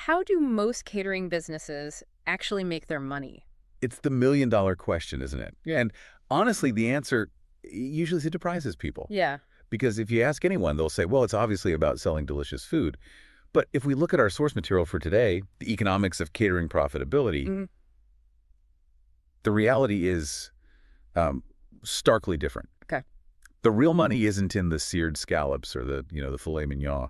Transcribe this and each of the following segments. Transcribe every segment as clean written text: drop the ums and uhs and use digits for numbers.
how do most catering businesses actually make their money? It's the million-dollar question, isn't it? And honestly, the answer usually surprises people. Yeah. Because if you ask anyone, they'll say, well, it's obviously about selling delicious food. But if we look at our source material for today, the economics of catering profitability, Mm, the reality is starkly different. okay. The real money isn't in the seared scallops or the filet mignon.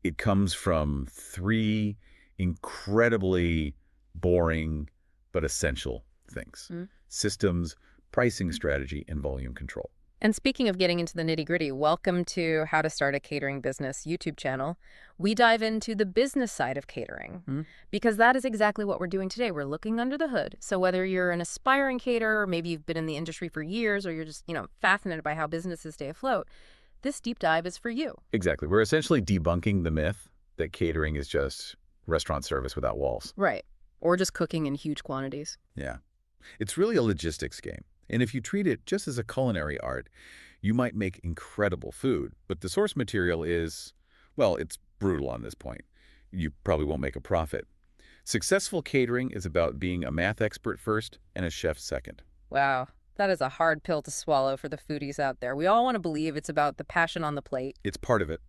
It comes from three incredibly boring but essential things: Mm. systems, pricing strategy, and volume control. And speaking of getting into the nitty-gritty, welcome to How to Start a Catering Business YouTube channel. We dive into the business side of catering Hmm? because that is exactly what we're doing today. We're looking under the hood. So whether you're an aspiring caterer, or maybe you've been in the industry for years, or you're just, fascinated by how businesses stay afloat, this deep dive is for you. Exactly. We're essentially debunking the myth that catering is just restaurant service without walls. Right. Or just cooking in huge quantities. Yeah. It's really a logistics game. And if you treat it just as a culinary art, you might make incredible food. But the source material is, well, it's brutal on this point. You probably won't make a profit. Successful catering is about being a math expert first and a chef second. Wow. That is a hard pill to swallow for the foodies out there. We all want to believe it's about the passion on the plate. It's part of it,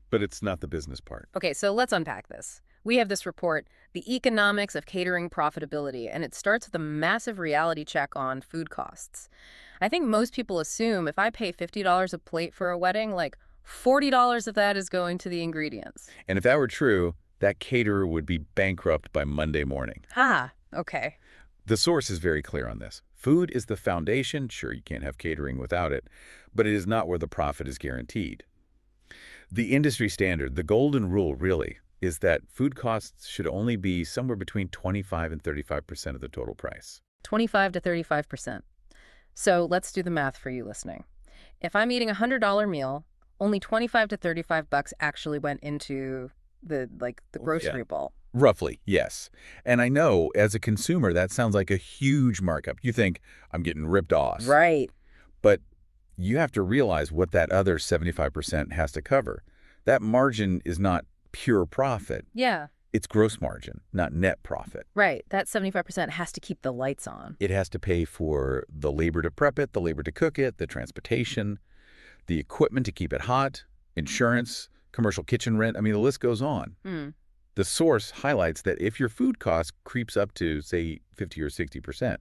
but it's not the business part. Okay, so let's unpack this. We have this report, The Economics of Catering Profitability, and it starts with a massive reality check on food costs. I think most people assume if I pay $50 a plate for a wedding, like $40 of that is going to the ingredients. And if that were true, that caterer would be bankrupt by Monday morning. Ah, okay. The source is very clear on this. Food is the foundation. Sure, you can't have catering without it, but it is not where the profit is guaranteed. The industry standard, the golden rule really, is that food costs should only be somewhere between 25 and 35% of the total price. 25 to 35%. So let's do the math for you listening. If I'm eating a $100 meal, only 25 to 35 bucks actually went into the grocery bowl. Roughly, yes. And I know, as a consumer, that sounds like a huge markup. You think, I'm getting ripped off. Right. But you have to realize what that other 75% has to cover. That margin is not pure profit. Yeah. It's gross margin, not net profit. Right. That 75% has to keep the lights on. It has to pay for the labor to prep it, the labor to cook it, the transportation, the equipment to keep it hot, insurance, commercial kitchen rent. I mean, the list goes on. The source highlights that if your food cost creeps up to, say, 50 or 60%,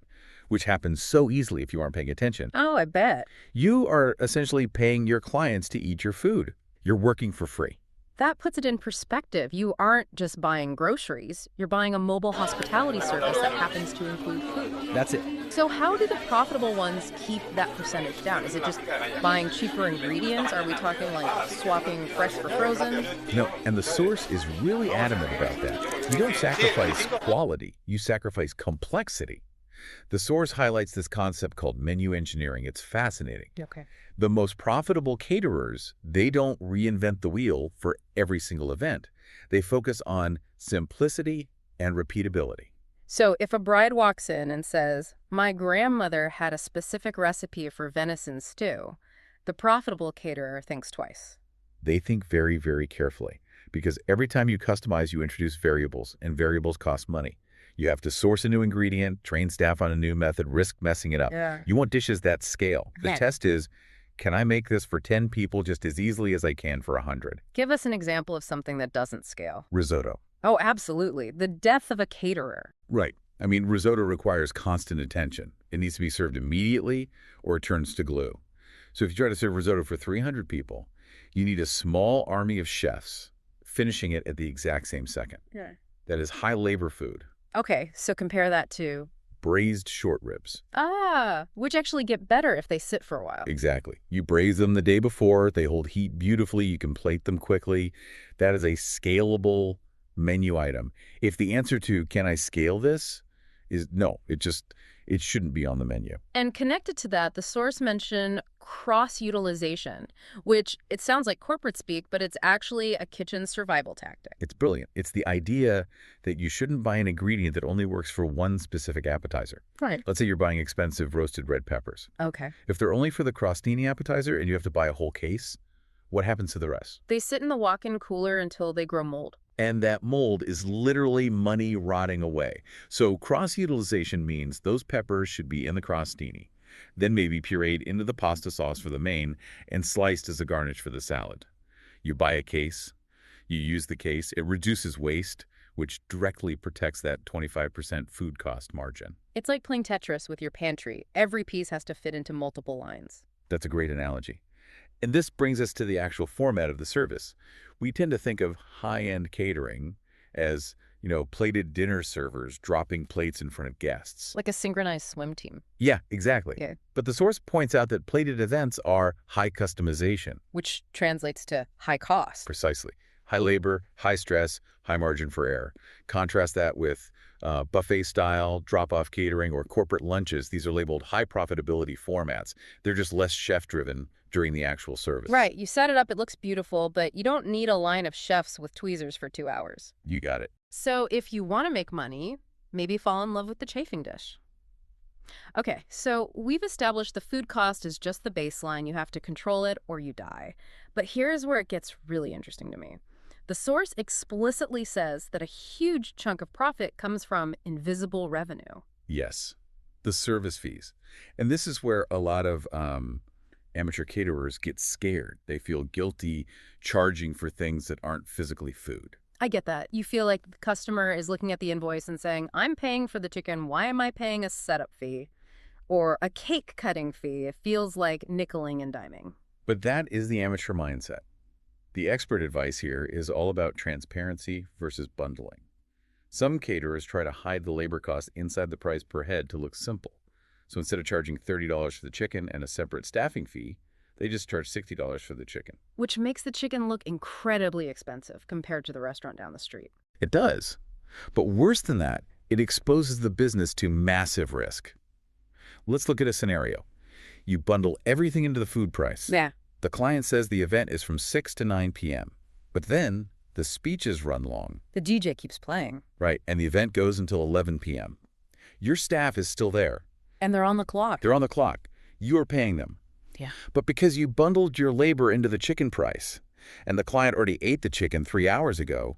which happens so easily if you aren't paying attention, Oh, I bet. you are essentially paying your clients to eat your food. You're working for free. That puts it in perspective. You aren't just buying groceries. You're buying a mobile hospitality service that happens to include food. That's it. So how do the profitable ones keep that percentage down? Is it just buying cheaper ingredients? Are we talking like swapping fresh for frozen? No, and the source is really adamant about that. You don't sacrifice quality, you sacrifice complexity. The source highlights this concept called menu engineering. It's fascinating. Okay. The most profitable caterers, they don't reinvent the wheel for every single event. They focus on simplicity and repeatability. So if a bride walks in and says, my grandmother had a specific recipe for venison stew, the profitable caterer thinks twice. They think very, very carefully because every time you customize, you introduce variables, and variables cost money. You have to source a new ingredient, train staff on a new method, risk messing it up. Yeah. You want dishes that scale. The Yeah. test is, can I make this for 10 people just as easily as I can for 100? Give us an example of something that doesn't scale. Risotto. Oh, absolutely. The death of a caterer. Right. I mean, risotto requires constant attention. It needs to be served immediately or it turns to glue. So if you try to serve risotto for 300 people, you need a small army of chefs finishing it at the exact same second. Yeah. That is high labor food. Okay, so compare that to... Braised short ribs. which actually get better if they sit for a while. Exactly. You braise them the day before. They hold heat beautifully. You can plate them quickly. That is a scalable menu item. If the answer to, can I scale this, is no, it shouldn't be on the menu. And connected to that, the source mentioned cross-utilization, which it sounds like corporate speak, but it's actually a kitchen survival tactic. It's brilliant. It's the idea that you shouldn't buy an ingredient that only works for one specific appetizer. Right. Let's say you're buying expensive roasted red peppers. Okay. If they're only for the crostini appetizer and you have to buy a whole case, what happens to the rest? They sit in the walk-in cooler until they grow mold. And that mold is literally money rotting away. So cross-utilization means those peppers should be in the crostini, then maybe pureed into the pasta sauce for the main and sliced as a garnish for the salad. You buy a case, you use the case, it reduces waste, which directly protects that 25% food cost margin. It's like playing Tetris with your pantry. Every piece has to fit into multiple lines. That's a great analogy. And this brings us to the actual format of the service. We tend to think of high-end catering as, plated dinner servers dropping plates in front of guests. Like a synchronized swim team. Yeah, exactly. Yeah. But the source points out that plated events are high customization. Which translates to high cost. Precisely. High labor, high stress, high margin for error. Contrast that with buffet-style, drop-off catering, or corporate lunches. These are labeled high profitability formats. They're just less chef-driven during the actual service. Right. You set it up, it looks beautiful, but you don't need a line of chefs with tweezers for 2 hours. You got it. So if you want to make money, maybe fall in love with the chafing dish. Okay, so we've established the food cost is just the baseline. You have to control it or you die. But here's where it gets really interesting to me. The source explicitly says that a huge chunk of profit comes from invisible revenue. Yes, the service fees. And this is where a lot of amateur caterers get scared. They feel guilty charging for things that aren't physically food. I get that. You feel like the customer is looking at the invoice and saying, I'm paying for the chicken. Why am I paying a setup fee or a cake cutting fee? It feels like nickeling and diming. But that is the amateur mindset. The expert advice here is all about transparency versus bundling. Some caterers try to hide the labor cost inside the price per head to look simple. So instead of charging $30 for the chicken and a separate staffing fee, they just charge $60 for the chicken. Which makes the chicken look incredibly expensive compared to the restaurant down the street. It does. But worse than that, it exposes the business to massive risk. Let's look at a scenario. You bundle everything into the food price. Yeah. The client says the event is from 6 to 9 p.m. But then the speeches run long. The DJ keeps playing. Right, and the event goes until 11 p.m. Your staff is still there. And they're on the clock. They're on the clock. You are paying them. Yeah. But because you bundled your labor into the chicken price, and the client already ate the chicken 3 hours ago,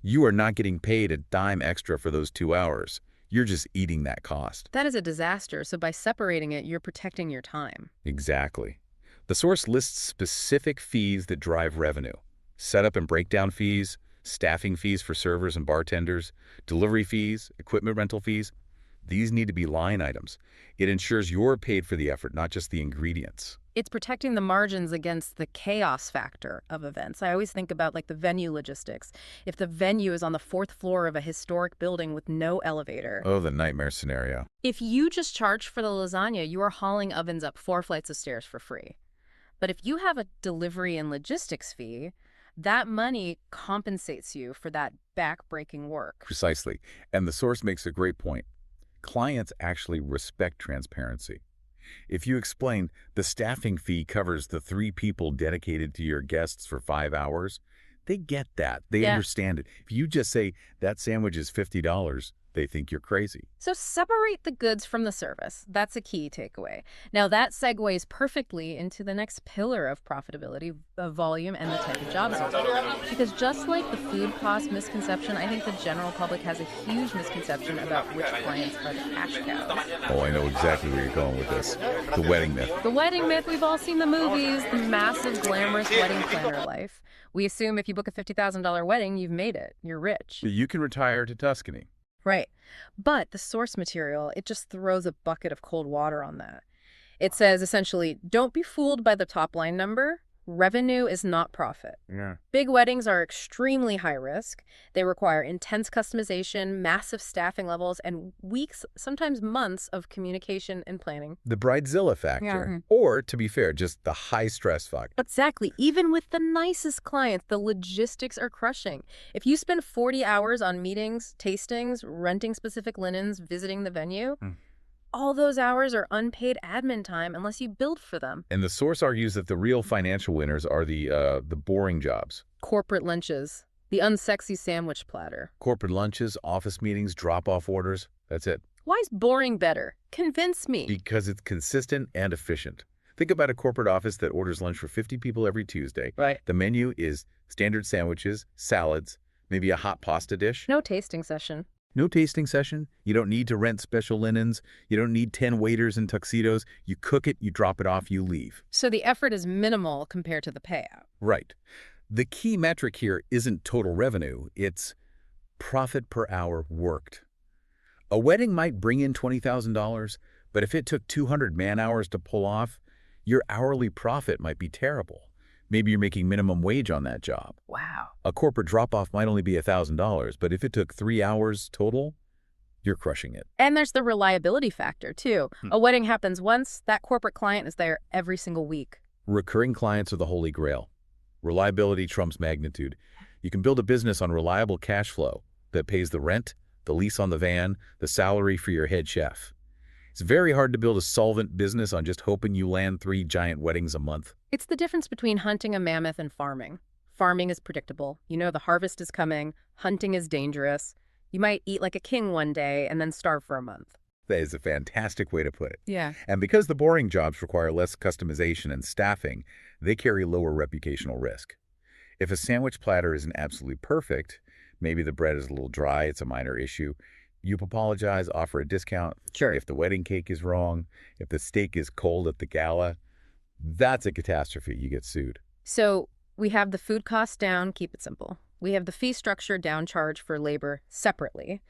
you are not getting paid a dime extra for those 2 hours. You're just eating that cost. That is a disaster. So by separating it, you're protecting your time. Exactly. The source lists specific fees that drive revenue. Setup and breakdown fees, staffing fees for servers and bartenders, delivery fees, equipment rental fees. These need to be line items. It ensures you're paid for the effort, not just the ingredients. It's protecting the margins against the chaos factor of events. I always think about like the venue logistics. If the venue is on the 4th floor of a historic building with no elevator. Oh, the nightmare scenario. If you just charge for the lasagna, you are hauling ovens up 4 flights of stairs for free. But if you have a delivery and logistics fee, that money compensates you for that back-breaking work. Precisely. And the source makes a great point. Clients actually respect transparency. If you explain the staffing fee covers the 3 people dedicated to your guests for 5 hours, they get that. They understand it. If you just say that sandwich is $50, they think you're crazy. So separate the goods from the service. That's a key takeaway. Now that segues perfectly into the next pillar of profitability, of volume and the type of jobs you do. Because just like the food cost misconception, I think the general public has a huge misconception about which clients are the cash cows. Oh, I know exactly where you're going with this. The wedding myth. The wedding myth, we've all seen the movies, the massive glamorous wedding planner life. We assume if you book a $50,000 wedding, you've made it. You're rich. You can retire to Tuscany. Right. But the source material, it just throws a bucket of cold water on that. It says essentially, don't be fooled by the top line number. Revenue is not profit. Yeah. Big weddings are extremely high risk. They require intense customization, massive staffing levels, and weeks, sometimes months of communication and planning. The bridezilla factor. Yeah. Or, to be fair, just the high stress factor. Exactly. Even with the nicest clients, the logistics are crushing. If you spend 40 hours on meetings, tastings, renting specific linens, visiting the venue, all those hours are unpaid admin time unless you build for them. And the source argues that the real financial winners are the boring jobs. Corporate lunches, the unsexy sandwich platter. Corporate lunches, office meetings, drop-off orders. That's it. Why is boring better? Convince me. Because it's consistent and efficient. Think about a corporate office that orders lunch for 50 people every Tuesday. Right. The menu is standard sandwiches, salads, Maybe a hot pasta dish. No tasting session. No tasting session. You don't need to rent special linens. You don't need 10 waiters in tuxedos. You cook it, you drop it off, you leave. So the effort is minimal compared to the payout. Right. The key metric here isn't total revenue, it's profit per hour worked. A wedding might bring in $20,000, but if it took 200 man-hours to pull off, your hourly profit might be terrible. Maybe you're making minimum wage on that job. Wow. A corporate drop-off might only be $1,000, but if it took 3 hours total, you're crushing it. And there's the reliability factor, too. A wedding happens once, that corporate client is there every single week. Recurring clients are the holy grail. Reliability trumps magnitude. You can build a business on reliable cash flow that pays the rent, the lease on the van, the salary for your head chef. It's very hard to build a solvent business on just hoping you land 3 giant weddings a month. It's the difference between hunting a mammoth and farming. Farming is predictable. You know the harvest is coming. Hunting is dangerous. You might eat like a king one day and then starve for a month. That is a fantastic way to put it. Yeah. And because the boring jobs require less customization and staffing, they carry lower reputational risk. If a sandwich platter isn't absolutely perfect, maybe the bread is a little dry, it's a minor issue, you apologize, offer a discount. Sure. If the wedding cake is wrong, if the steak is cold at the gala, that's a catastrophe. You get sued. So we have the food costs down, keep it simple. We have the fee structure down charge for labor separately.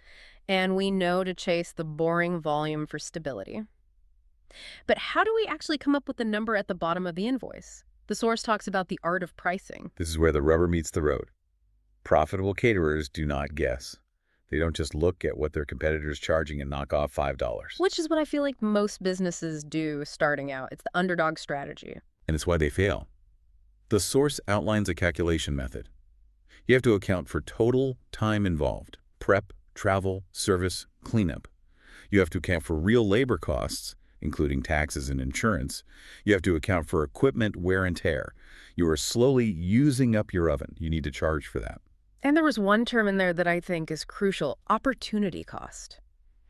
And we know to chase the boring volume for stability. But how do we actually come up with the number at the bottom of the invoice? The source talks about the art of pricing. This is where the rubber meets the road. Profitable caterers do not guess. They don't just look at what their competitors charging and knock off $5. Which is what I feel like most businesses do starting out. It's the underdog strategy. And it's why they fail. The source outlines a calculation method. You have to account for total time involved: prep, travel, service, cleanup. You have to account for real labor costs, including taxes and insurance. You have to account for equipment wear and tear. You are slowly using up your oven. You need to charge for that. And there was one term in there that I think is crucial: opportunity cost.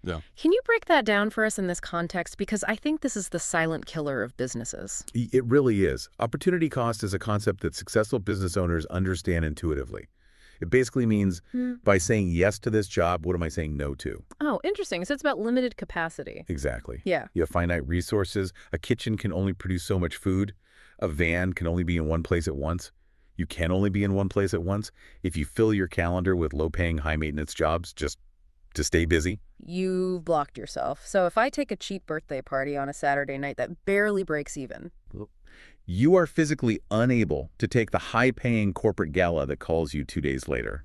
Yeah. Can you break that down for us in this context? Because I think this is the silent killer of businesses. It really is. Opportunity cost is a concept that successful business owners understand intuitively. It basically means by saying yes to this job, what am I saying no to? Oh, interesting. So it's about limited capacity. Exactly. Yeah. You have finite resources. A kitchen can only produce so much food. A van can only be in one place at once. You can only be in one place at once. If you fill your calendar with low-paying, high-maintenance jobs just to stay busy. You've blocked yourself. So if I take a cheap birthday party on a Saturday night that barely breaks even. You are physically unable to take the high-paying corporate gala that calls you 2 days later.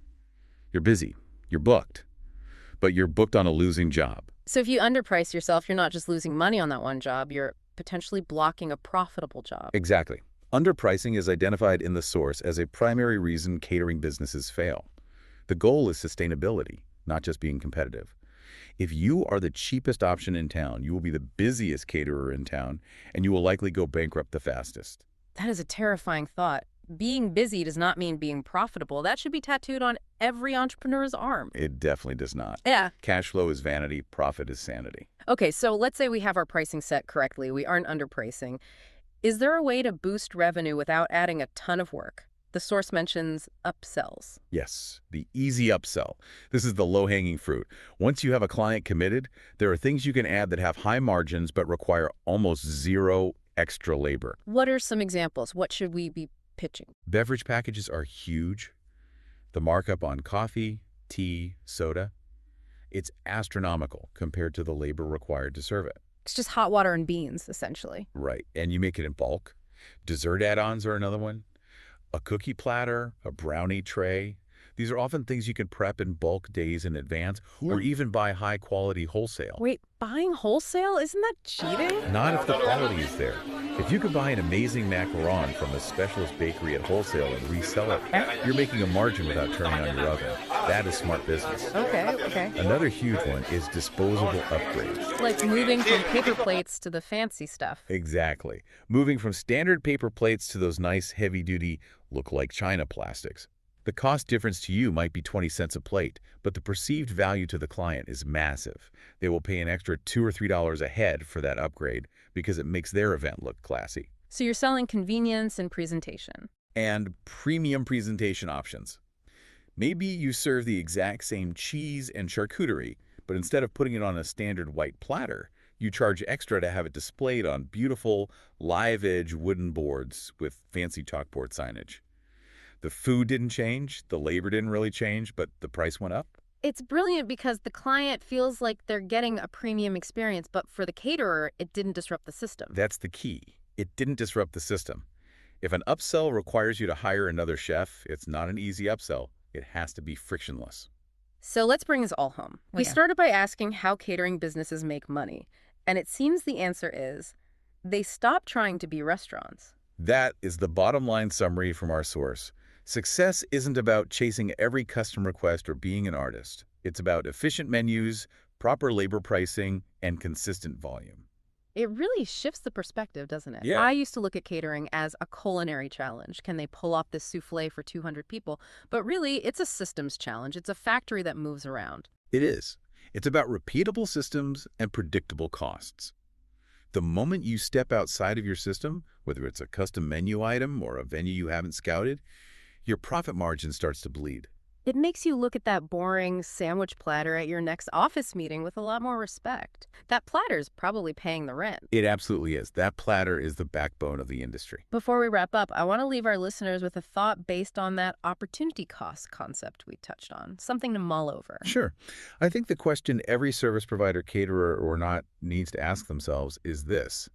You're busy. You're booked. But you're booked on a losing job. So if you underprice yourself, you're not just losing money on that one job, you're potentially blocking a profitable job. Exactly. Underpricing is identified in the source as a primary reason catering businesses fail. The goal is sustainability, not just being competitive. If you are the cheapest option in town, you will be the busiest caterer in town, and you will likely go bankrupt the fastest. That is a terrifying thought. Being busy does not mean being profitable. That should be tattooed on every entrepreneur's arm. It definitely does not. Yeah. Cash flow is vanity, profit is sanity. Okay, so let's say we have our pricing set correctly. We aren't underpricing. Is there a way to boost revenue without adding a ton of work? The source mentions upsells. Yes, the easy upsell. This is the low-hanging fruit. Once you have a client committed, there are things you can add that have high margins but require almost zero extra labor. What are some examples? What should we be pitching? Beverage packages are huge. The markup on coffee, tea, soda, it's astronomical compared to the labor required to serve it. It's just hot water and beans, essentially. Right, and you make it in bulk. Dessert add-ons are another one. A cookie platter, a brownie tray. These are often things you can prep in bulk days in advance or even buy high-quality wholesale. Wait, buying wholesale? Isn't that cheating? Not if the quality is there. If you can buy an amazing macaron from a specialist bakery at wholesale and resell it, you're making a margin without turning on your oven. That is smart business. Okay. Another huge one is disposable upgrades. Like moving from paper plates to the fancy stuff. Exactly. Moving from standard paper plates to those nice heavy-duty look-like China plastics. The cost difference to you might be 20 cents a plate, but the perceived value to the client is massive. They will pay an extra $2 or $3 a head for that upgrade because it makes their event look classy. So you're selling convenience and presentation. And premium presentation options. Maybe you serve the exact same cheese and charcuterie, but instead of putting it on a standard white platter, you charge extra to have it displayed on beautiful, live-edge wooden boards with fancy chalkboard signage. The food didn't change, the labor didn't really change, but the price went up? It's brilliant because the client feels like they're getting a premium experience, but for the caterer, it didn't disrupt the system. That's the key. It didn't disrupt the system. If an upsell requires you to hire another chef, it's not an easy upsell. It has to be frictionless. So let's bring this all home. We Okay. started by asking how catering businesses make money, and it seems the answer is they stop trying to be restaurants. That is the bottom line summary from our source. Success isn't about chasing every custom request or being an artist. It's about efficient menus, proper labor pricing, and consistent volume. It really shifts the perspective, doesn't it? Yeah. I used to look at catering as a culinary challenge. Can they pull off this souffle for 200 people? But really, it's a systems challenge. It's a factory that moves around. It is. It's about repeatable systems and predictable costs. The moment you step outside of your system, whether it's a custom menu item or a venue you haven't scouted, your profit margin starts to bleed. It makes you look at that boring sandwich platter at your next office meeting with a lot more respect. That platter's probably paying the rent. It absolutely is. That platter is the backbone of the industry. Before we wrap up, I want to leave our listeners with a thought based on that opportunity cost concept we touched on, something to mull over. Sure. I think the question every service provider, caterer or not, needs to ask themselves is this.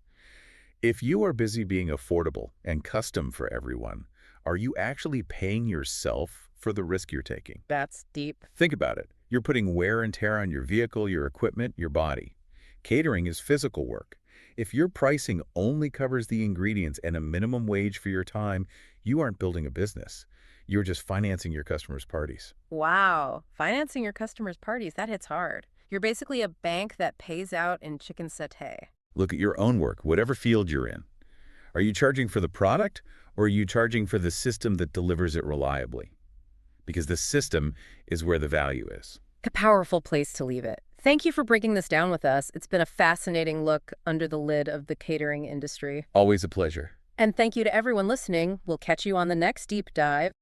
If you are busy being affordable and custom for everyone, are you actually paying yourself for the risk you're taking? That's deep. Think about it. You're putting wear and tear on your vehicle, your equipment, your body. Catering is physical work. If your pricing only covers the ingredients and a minimum wage for your time, you aren't building a business. You're just financing your customers' parties. Wow. Financing your customers' parties, that hits hard. You're basically a bank that pays out in chicken satay. Look at your own work, whatever field you're in. Are you charging for the product, or are you charging for the system that delivers it reliably? Because the system is where the value is. A powerful place to leave it. Thank you for breaking this down with us. It's been a fascinating look under the lid of the catering industry. Always a pleasure. And thank you to everyone listening. We'll catch you on the next deep dive.